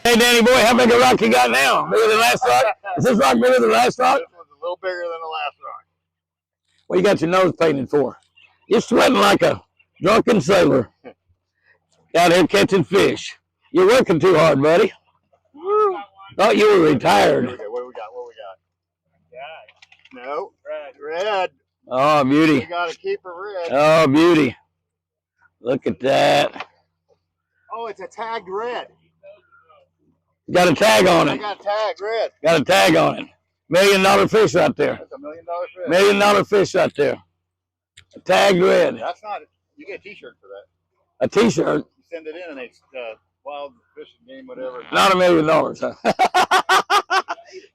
Hey, Danny boy, how big a rock you got now? Bigger than last rock? Is this rock bigger than last rock? This one's a little bigger than the last rock. What you got your nose painted for? You're sweating like a drunken sailor out here catching fish. You're working too hard, buddy. Woo. Thought you were retired. What do we got? No. Red. Oh, beauty. We got to keep it red. Oh, beauty. Look at that. Oh, it's a tagged red. Got a tag on I it. got tagged red. Got a tag on it. $1 million fish right there. That's $1 million fish. $1 million fish right there. A tagged red. That's not. You get a T-shirt for that. A T-shirt. You send it in, and it's wild fishing game, whatever. Not $1 million, huh?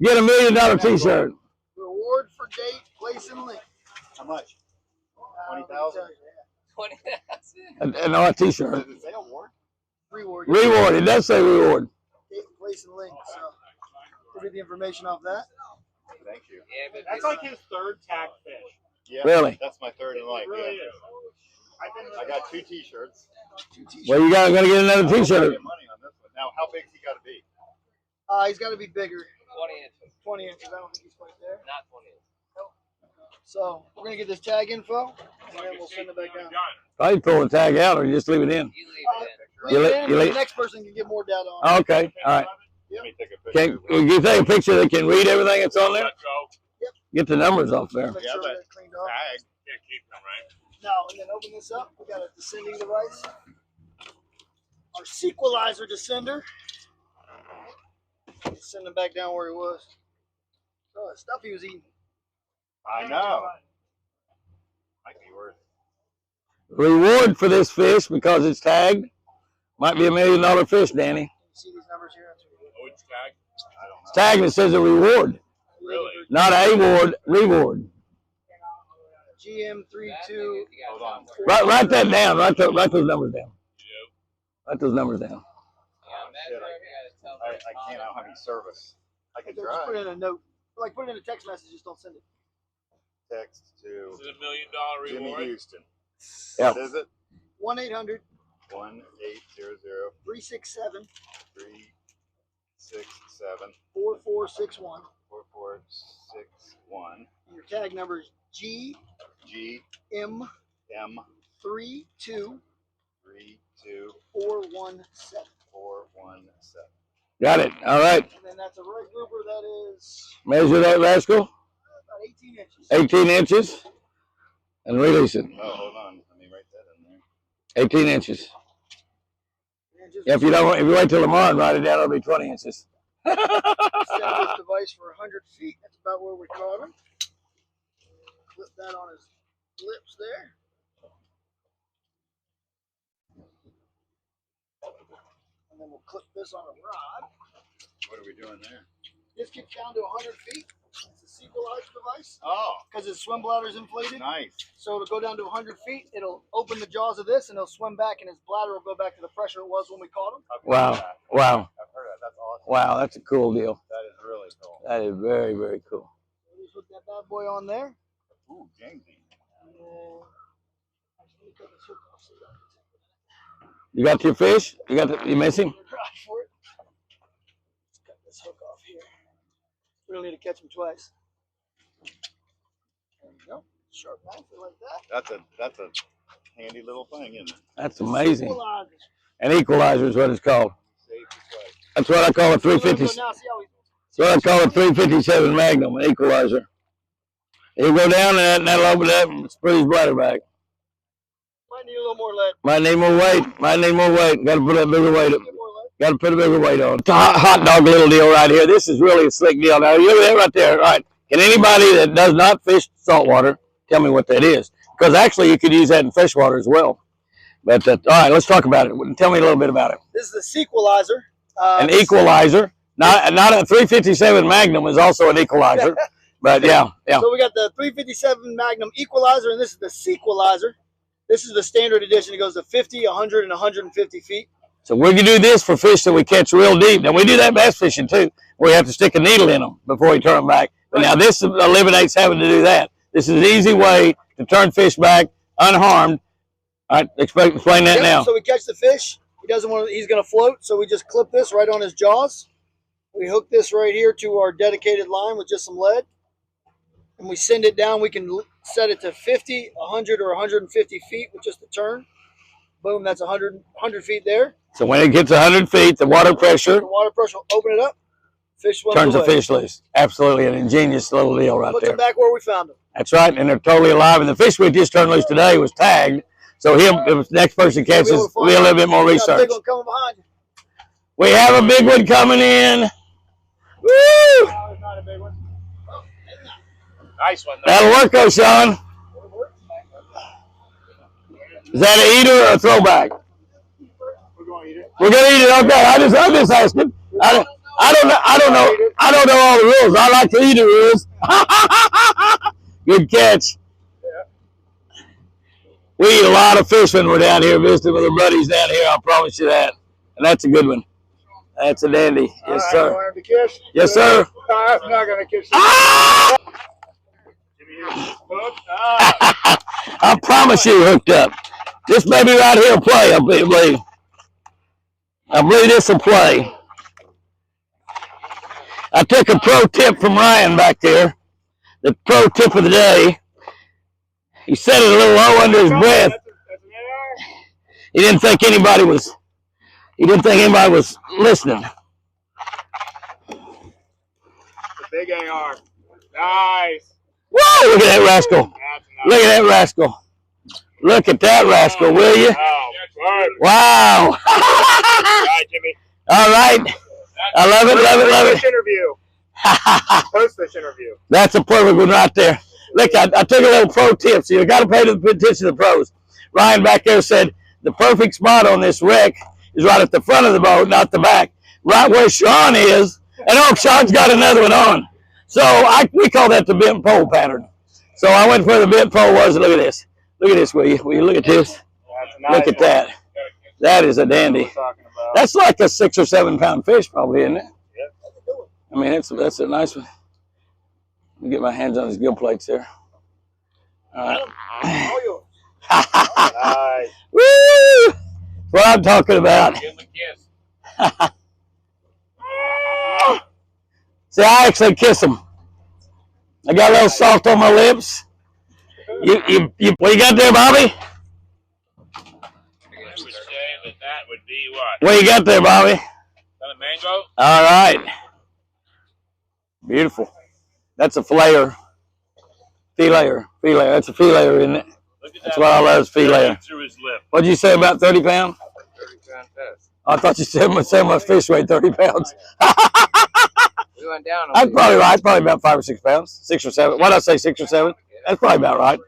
Get $1 million T-shirt. Reward for date, place, and link. How much? 20,000. 20,000. No, a T-shirt. Does it say award? Reward. Reward. It does say reward. Date, place, and link. So, we'll get the information off that. Thank you. Yeah, that's like his third tag fish. Yeah. Really? That's my third in life. It really Yeah. is. I got 2 T-shirts. Well, you got to get another I hope I T-shirt. get money on this one. Now, how big's he got to be? He's got to be bigger. 20 inches. 20 inches. I don't think he's quite there. Not 20 inches. So, we're going to get this tag info, and then we'll send it back down. I'd pull the tag out or you just leave it in. You leave it in. You Leave let- it in, you and let- the next person can get more data on Oh, it. okay. All right. Let me take a picture. Can you take a picture that can read everything that's on there? Let's go. Get the numbers off there. Make Yeah, sure but we got it cleaned off. Tag. Can't keep them, right? Now, and then open this up. We got a descending device. Our sequelizer descender. Send him back down where he was. Oh, the stuff he was eating. I know. Might be worth. Reward for this fish because it's tagged might be $1 million fish, Danny. You see these numbers here? Oh, it's tagged? I don't know. It's tagged and it says a reward, Really? not a ward. Reward. GM32. Hold on. Write that down. Write those numbers down. Write those numbers down. I can't. I don't have any service. I can Just put try. it in a note. Like, put it in a text message. Just don't send it. Text to Is it $1 million Jimmy reward? Houston. Yeah. What is it? 1-800 1800 367 367 4461. 4461 Your tag number is GM32 GM 32417. 32417. Got it. All right. And then that's a red grouper that is Measure that rascal. about 18 inches. 18 inches. And release it. Oh, hold on. Let me write that in there. 18 inches. And just If you wait till tomorrow and write it down, it'll be 20 inches. set this device for 100 feet. That's about where we caught him. Clip that on his lips there. And then we'll clip this on a rod. What are we doing there? This gets down to 100 feet. It's a sequelizer device Oh, because his swim bladder's inflated. nice. So it'll go down to 100 feet. It'll open the jaws of this and he'll swim back and his bladder will go back to the pressure it was when we caught him. I've heard Wow. that. Wow. I've heard that. That's awesome. Wow. That's a cool deal. That is really cool. That is very, very cool. So just put that bad boy on there. Ooh, Jamesy. And then, actually, let me cut this hook off so that I can take You got your fish? You missing? it. Try for it. Let's cut this hook off here. We don't need to catch him twice. There you go. Sharp knife like that. That's a handy little thing, isn't it? That's amazing. Sequelizer. An equalizer is what it's called. Safe as well. That's what I call a 350. So now see how he, That's what I call a 357 Magnum, an equalizer. He'll go down and that'll open it up and screw his bladder back. might need a little more lead. Might need more weight. Might need more weight. Got to put a bigger weight up. Get more lead. Got to put a bigger weight on. It's a hot dog little deal right here. This is really a slick deal. Now, you're there right there. All right. Can anybody that does not fish saltwater tell me what that is? Because actually, you could use that in freshwater as well. But, all right, let's talk about it. Tell me a little bit about it. This is the sequelizer. An equalizer. Not a 357 Magnum is also an equalizer. But, yeah. So we got the 357 Magnum equalizer, and this is the sequelizer. This is the standard edition. It goes to 50, 100, and 150 feet. So we can do this for fish that we catch real deep. Now, we do that bass fishing, too, where you have to stick a needle in them before you turn them back. But now this eliminates having to do that. This is an easy way to turn fish back unharmed. All right, explain that now. So we catch the fish, He doesn't want to, he's going to float, so we just clip this right on his jaws. We hook this right here to our dedicated line with just some lead. And we send it down. We can set it to 50, 100, or 150 feet with just a turn. Boom, that's 100 feet there. So when it gets 100 feet, the water pressure will open it up. Fish swims turns away. the fish loose. Absolutely an ingenious little deal right Puts there. them back where we found them. That's right, and they're totally alive. And the fish we just turned loose today was tagged. So if the next person catches, we'll be a little bit more research. Big one coming behind you. We have a big one coming in. Woo! No, it's not a big one. Nice one. That'll work though, Sean. Is that an eater or a throwback? We're going to eat it. We're gonna eat it. Okay, I'm just asking. I don't know all the rules. I like to eat the rules. Good catch. We eat a lot of fish when we're down here visiting with our buddies down here. I promise you that. And that's a good one. That's a dandy. Yes, All sir. right, you want him to kiss? Yes, sir. I'm not going to kiss you. Ah! Give me your hook. Ah. I promise you, hooked up. This baby right here will play. I believe. I believe this will play. I took a pro tip from Ryan back there. The pro tip of the day. He said it a little low under his breath. That's an AR? He didn't think anybody was listening. It's a big AR. Nice. Whoa, look at that rascal. That's nice. Look at that rascal. Look at that rascal, will you? Oh, good. Wow. All right, Jimmy. All right. I love it, love it, love it. Post-fish interview. Post-fish interview. That's a perfect one right there. Look, I took a little pro tip, so you got to pay attention to the pros. Ryan back there said the perfect spot on this wreck is right at the front of the boat, not the back. Right where Sean is, and oh, Sean's got another one on. So we call that the bent pole pattern. So I went where the bent pole was, and look at this. Look at this, will you? Will you look at this? That's a nice Look at that. That is a dandy. That's like a 6 or 7 pound fish, probably, isn't it? Yeah. I mean, that's a nice one. Let me get my hands on his gill plates there. All right. All yours. Nice. Woo! That's what I'm talking about. Give him a kiss. See, I actually kiss them. I got a little salt on my lips. What you got there, Bobby? I would say that would be what? What you got there, Bobby? Is that a mango? All right. Beautiful. That's a filayer. Filayer. That's a filayer, isn't it? Look at That's that. what I love is filayer. Through his lip. What'd you say about 30 pounds? 30-pound test. I thought you said my fish weighed 30 pounds. We went down. That's probably right. Probably about 5 or 6 pounds. 6 or 7. What did I say, 6 or 7? That's probably about right.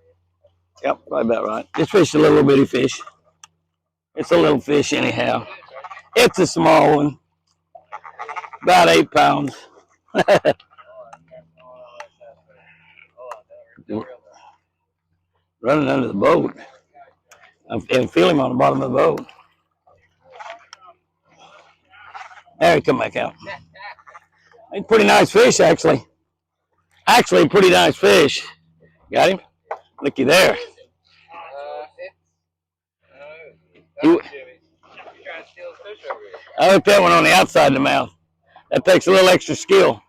Yep, probably about right. This fish is a little bitty fish. It's a little fish anyhow. It's a small one. About 8 pounds. Running under the boat. I can feel him on the bottom of the boat. There he come back out. He's a pretty nice fish, actually. Actually, a pretty nice fish. Got him? Looky there. I hooked that one on the outside of the mouth. That takes a little extra skill.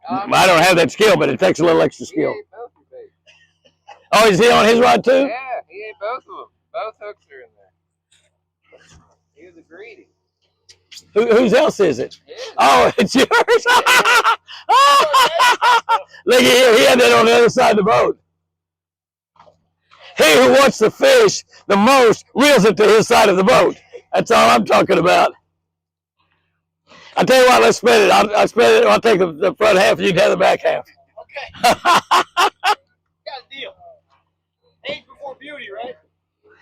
I don't have that skill, but it takes a little extra skill. Oh, is he on his rod too? Yeah, he ate both of them. Both hooks are in there. He was a greedy. Whose else is it? Yeah. Oh, it's yours. Look at here. He had that on the other side of the boat. He who wants the fish the most reels it to his side of the boat. That's all I'm talking about. I'll tell you what, let's split it. I'll split it. I'll take the front half and you can have the back half. Okay. Got a deal. Age before beauty, right?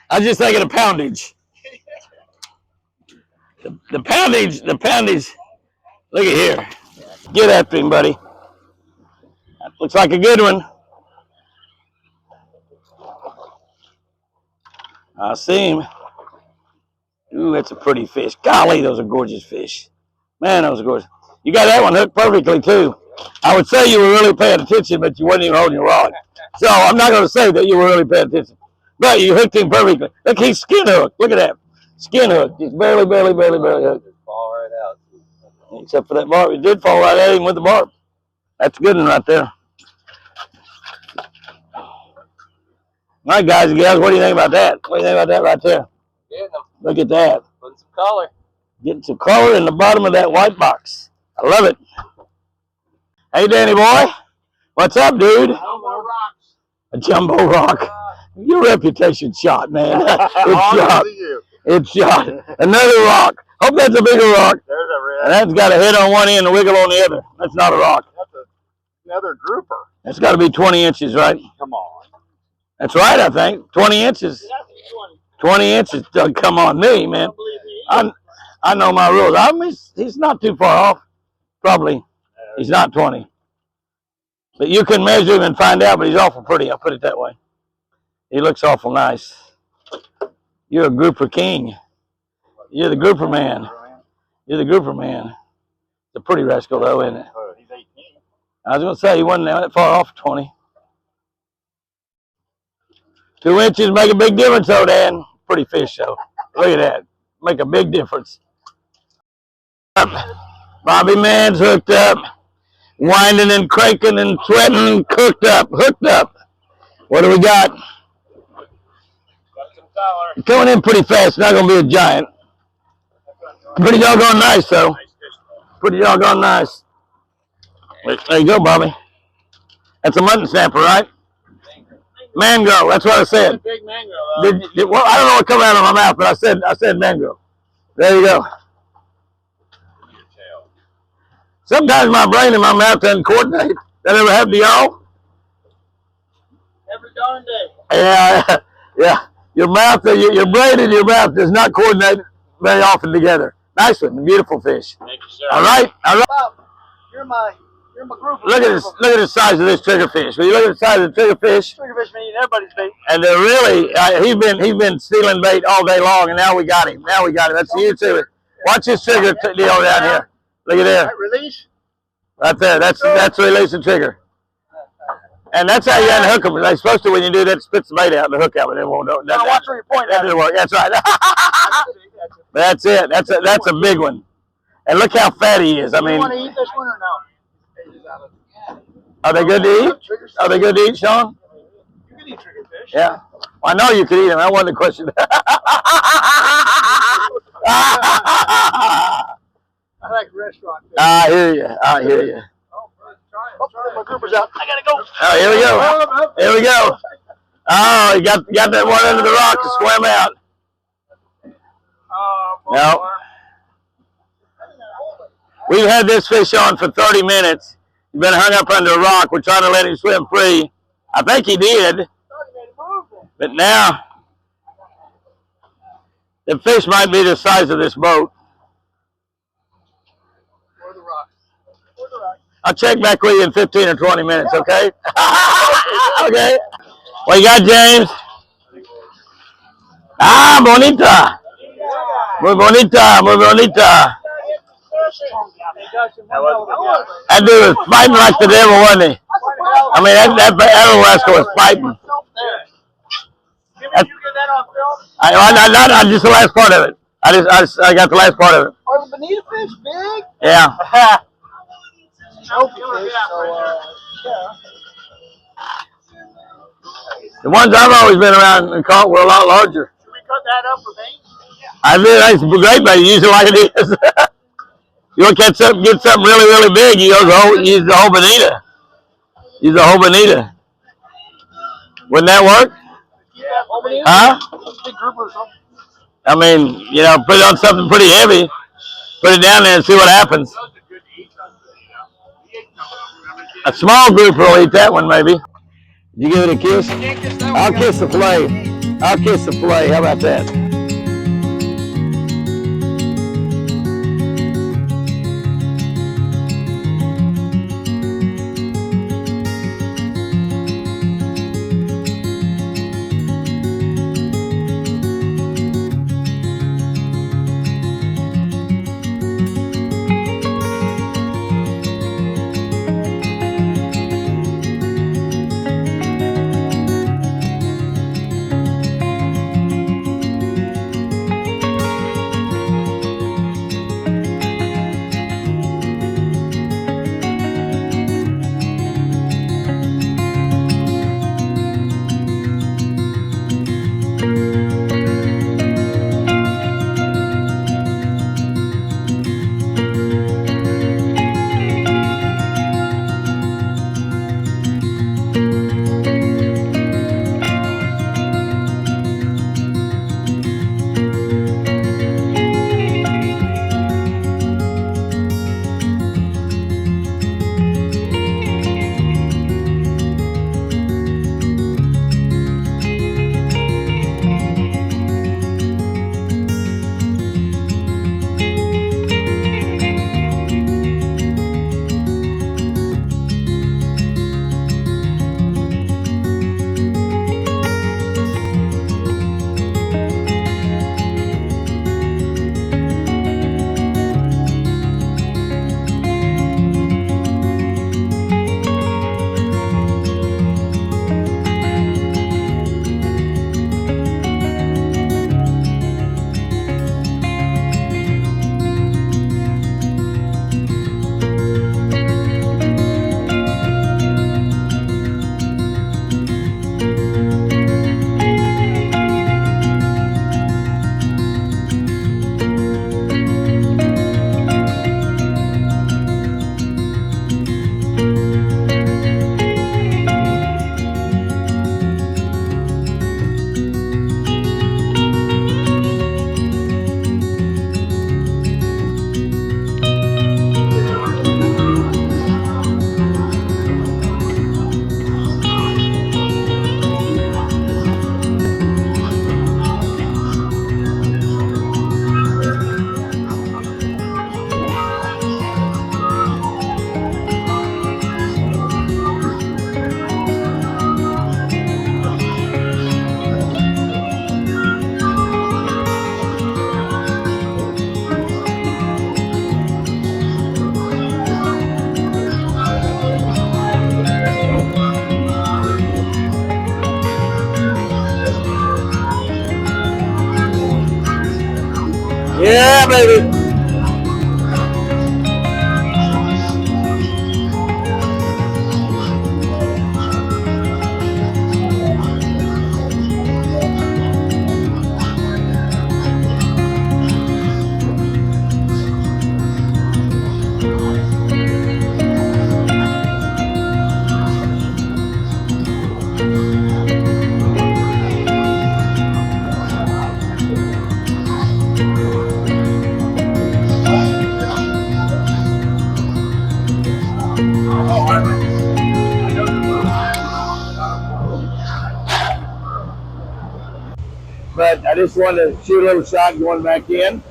I was just thinking of poundage. The poundage, look at here. Get after him, buddy. That looks like a good one. I see him. Ooh, that's a pretty fish. Golly, those are gorgeous fish. Man, those are gorgeous. You got that one hooked perfectly, too. I would say you were really paying attention, but you weren't even holding your rod. So I'm not going to say that you were really paying attention. But you hooked him perfectly. Look, he's skin hooked. Look at that. Skin hook, just barely hooked. Just fall right out. Except for that barb. It did fall right at him with the barb. That's a good one right there. All right, guys and gals, what do you think about that? What do you think about that right there? Getting them. Look at that. Putting some color. Getting some color in the bottom of that white box. I love it. Hey, Danny boy. What's up, dude? A jumbo rock. Your reputation's shot, man. It's shot. It's shot. Another rock. Hope that's a bigger rock. There's a red. And that's got a head on one end and a wiggle on the other. That's not a rock. That's another grouper. That's got to be 20 inches, right? Come on. That's right, I think. 20 inches. 20 inches doesn't come on me, man. I know my rules. I mean, he's not too far off. Probably. He's not 20. But you can measure him and find out, but he's awful pretty. I'll put it that way. He looks awful nice. You're a grouper king. You're the grouper man. You're the grouper man. It's a pretty rascal, though, isn't it? He's 18. I was going to say, he wasn't that far off 20. 2 inches make a big difference, though, Dan. Pretty fish, though. Look at that. Make a big difference. Bobby Man's hooked up. Winding and cranking and sweating and hooked up. What do we got? Got some color. Coming in pretty fast. Not going to be a giant. Pretty doggone nice, though. Pretty doggone nice. There you go, Bobby. That's a mutton snapper, right? Mango. That's what I said. Big mango. Well, I don't know what come out of my mouth, but I said mango. There you go. Sometimes my brain and my mouth doesn't coordinate. That ever happen to y'all? Every darn day. Yeah. Your mouth, your brain and your mouth does not coordinate very often together. Nice one, beautiful fish. Thank you, sir. All right. Bob, you're my grouper. Look at the size of this triggerfish. When you look at the size of the triggerfish, Triggerfish mean everybody's bait. and they're really, he's been stealing bait all day long, and now we got him. That's a huge trigger. Watch this trigger deal down here. Look at there. Right, release. Right there. That's releasing trigger. And that's how you unhook them. They're supposed to, when you do that, spits the bait out and the hook out, but it won't. Now watch where you point That at. didn't work. That's right. That's it. That's a big one. And look how fat he is. I Do you mean, want to eat this one or no? are they good to eat? Are they good to eat, Sean? You can eat triggerfish. Yeah. Well, I know you could eat them. That wasn't the question. I like restaurant fish. I hear you. Oh, my grouper's out. I gotta go. Oh, here we go. Here we go. Oh, you got that one under the rock to swim out. No. We've had this fish on for 30 minutes. He's been hung up under a rock. We're trying to let him swim free. I think he did. But now, the fish might be the size of this boat. I'll check back with you in 15 or 20 minutes, okay? Okay. What you got, James? Ah, bonita. Muy bonita, muy bonita. That dude was fighting like the devil, wasn't he? I mean, that little rascal was fighting. I just the last part of it. I got the last part of it. Are the bonita fish big? Yeah. Trophy fish, so yeah. The ones I've always been around and caught were a lot larger. Should we cut that up for bait? I did. That's great, but use it like it is. You want to catch something, get something really, really big, you use the whole bonita. Use the whole bonita. Wouldn't that work? Yeah, bonita? Huh? Big grouper or something. I mean, put it on something pretty heavy. Put it down there and see what happens. A small grouper will eat that one, maybe. Did you give it a kiss? I'll kiss the fillet. I'll kiss the fillet. How about that? Yeah, baby. But I just wanted to shoot a little shot going back in.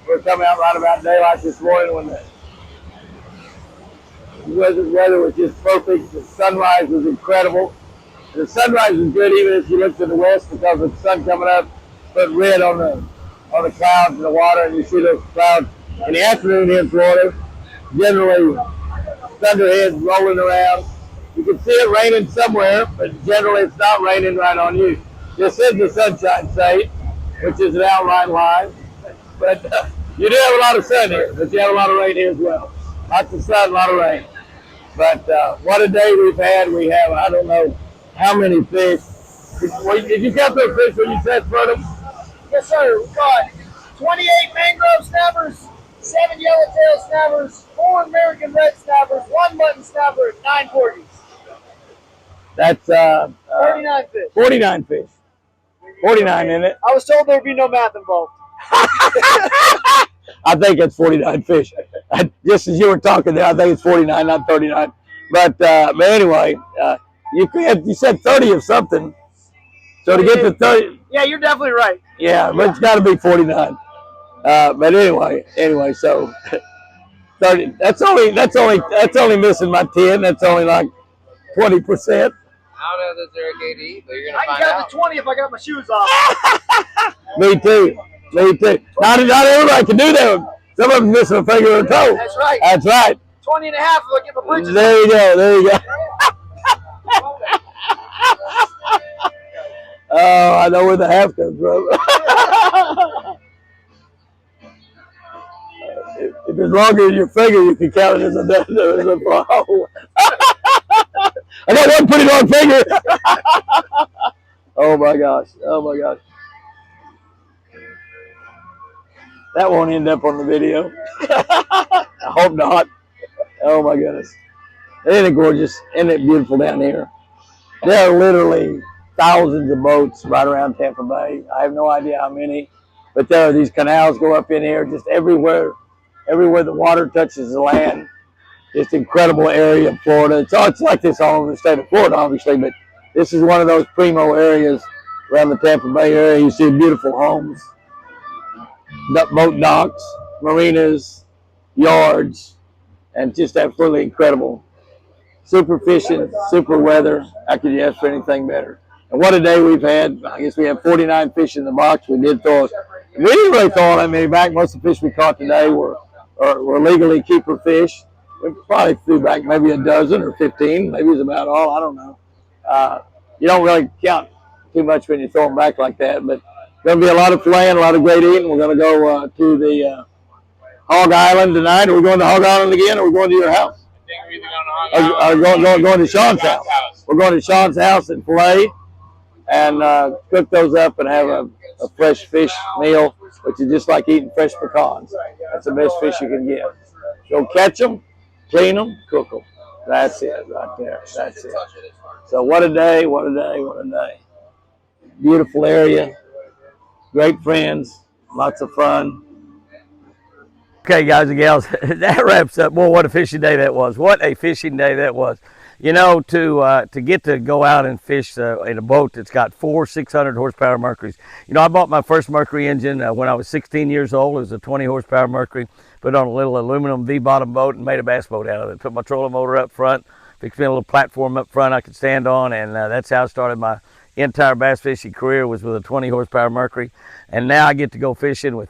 We're coming out right about daylight this morning when the weather was just perfect. The sunrise was incredible. The sunrise was good even if you look to the west because of the sun coming up, put red on the clouds and the water, and you see those clouds in the afternoon here in Florida. Generally, thunderheads rolling around. You can see it raining somewhere, but generally it's not raining right on you. This is the Sunshine State, which is an outline line. But you do have a lot of sun here, but you have a lot of rain here as well. Lots of sun, a lot of rain. But what a day we've had. We have, I don't know how many fish. Did you count those fish when you set for them? Yes, sir. We've got 28 mangrove snappers, 7 yellowtail snappers, 4 American red snappers, 1 mutton snapper, and 9 porgies. That's 39 fish. 49 fish. 49 in it. I was told there'd be no math involved. I think it's 49 fish. Just as you were talking there, I think it's 49, not 39. But anyway, you said 30 of something. So to get to 30, Yeah, you're definitely right. yeah, but it's got to be 49. But anyway, so 30. That's only missing my 10. That's only like 20%. I don't know if there's a gate to eat, but you're gonna I find can count out. to 20 if I got my shoes off. Me too. Not everybody can do that. Some of them missing a finger or a toe. That's right. That's right. 20 and a half if I get my britches There you go. There you go. Oh, I know where the half comes from. If it's longer than your finger, you can count it as a oh. I got one pretty long finger. Oh my gosh. Oh my gosh. That won't end up on the video. I hope not. Oh my goodness. Isn't it gorgeous? Isn't it beautiful down here? There are literally thousands of boats right around Tampa Bay. I have no idea how many, but there are these canals go up in here just everywhere the water touches the land. Just incredible area of Florida. It's like this all over the state of Florida, obviously, but this is one of those primo areas around the Tampa Bay area. You see beautiful homes, boat docks, marinas, yards, and just absolutely incredible. Super fishing, super weather. How could you ask for anything better? And what a day we've had. I guess we have 49 fish in the box. We didn't really throw all that many back. Most of the fish we caught today were legally keeper fish. We probably threw back maybe a dozen or 15. Maybe it's about all. I don't know. You don't really count too much when you throw them back like that. But going to be a lot of filleting, a lot of great eating. We're going to go to the Hog Island tonight. Are we going to Hog Island again, or are we going to your house? Going to Sean's house. We're going to Sean's house and fillet and cook those up and have a fresh fish meal, which is just like eating fresh pecans. That's the best fish you can get. Go catch them, clean them, cook them. That's it right there. That's it. So what a day, what a day, what a day. Beautiful area, great friends, lots of fun. Okay, guys and gals, that wraps up. Boy, what a fishing day that was. What a fishing day that was. You know, to get to go out and fish in a boat that's got 4 600 horsepower Mercuries. You know, I bought my first Mercury engine when I was 16 years old. It was a 20 horsepower Mercury. Put on a little aluminum V-bottom boat and made a bass boat out of it. Put my trolling motor up front, fixed me a little platform up front I could stand on, and that's how I started my entire bass fishing career was with a 20 horsepower Mercury, and now I get to go fishing with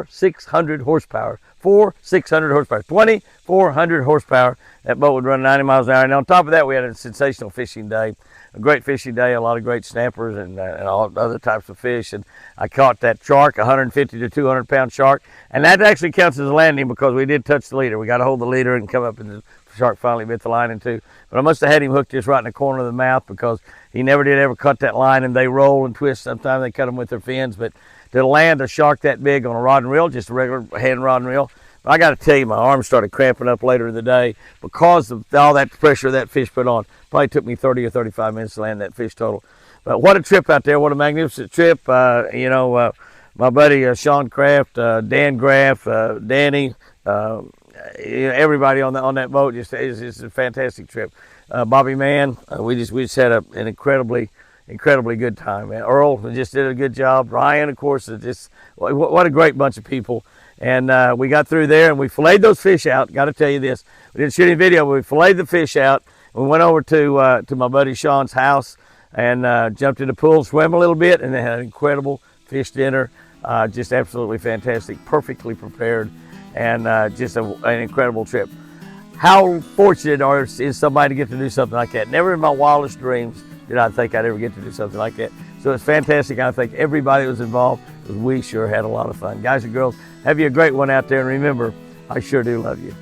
600 horsepower. 600 horsepower, 2,400 horsepower. That boat would run 90 miles an hour. And on top of that, we had a sensational fishing day, a great fishing day, a lot of great snappers and all other types of fish. And I caught that shark, 150 to 200 pound shark, and that actually counts as a landing because we did touch the leader. We got to hold the leader and come up, and the shark finally bit the line in two. But I must have had him hooked just right in the corner of the mouth because he never did ever cut that line, and they roll and twist. Sometimes they cut them with their fins, but to land a shark that big on a rod and reel, just a regular hand rod and reel, I got to tell you, my arms started cramping up later in the day because of all that pressure that fish put on. Probably took me 30 or 35 minutes to land that fish total. But what a trip out there. What a magnificent trip. You know, my buddy Sean Kraft, Dan Graff, Danny, everybody on that boat, it's a fantastic trip. Bobby Mann, we just had an incredibly good time, man. Earl just did a good job. Ryan, of course, just what a great bunch of people. And we got through there and we filleted those fish out. Got to tell you this, we didn't shoot any video, but we filleted the fish out. We went over to my buddy Sean's house and jumped in the pool, swam a little bit, and they had an incredible fish dinner. Just absolutely fantastic, perfectly prepared, and just an incredible trip. How fortunate is somebody to get to do something like that? Never in my wildest dreams did I think I'd ever get to do something like that. So it's fantastic. I think everybody that was involved, because we sure had a lot of fun. Guys and girls, have you a great one out there, and remember, I sure do love you.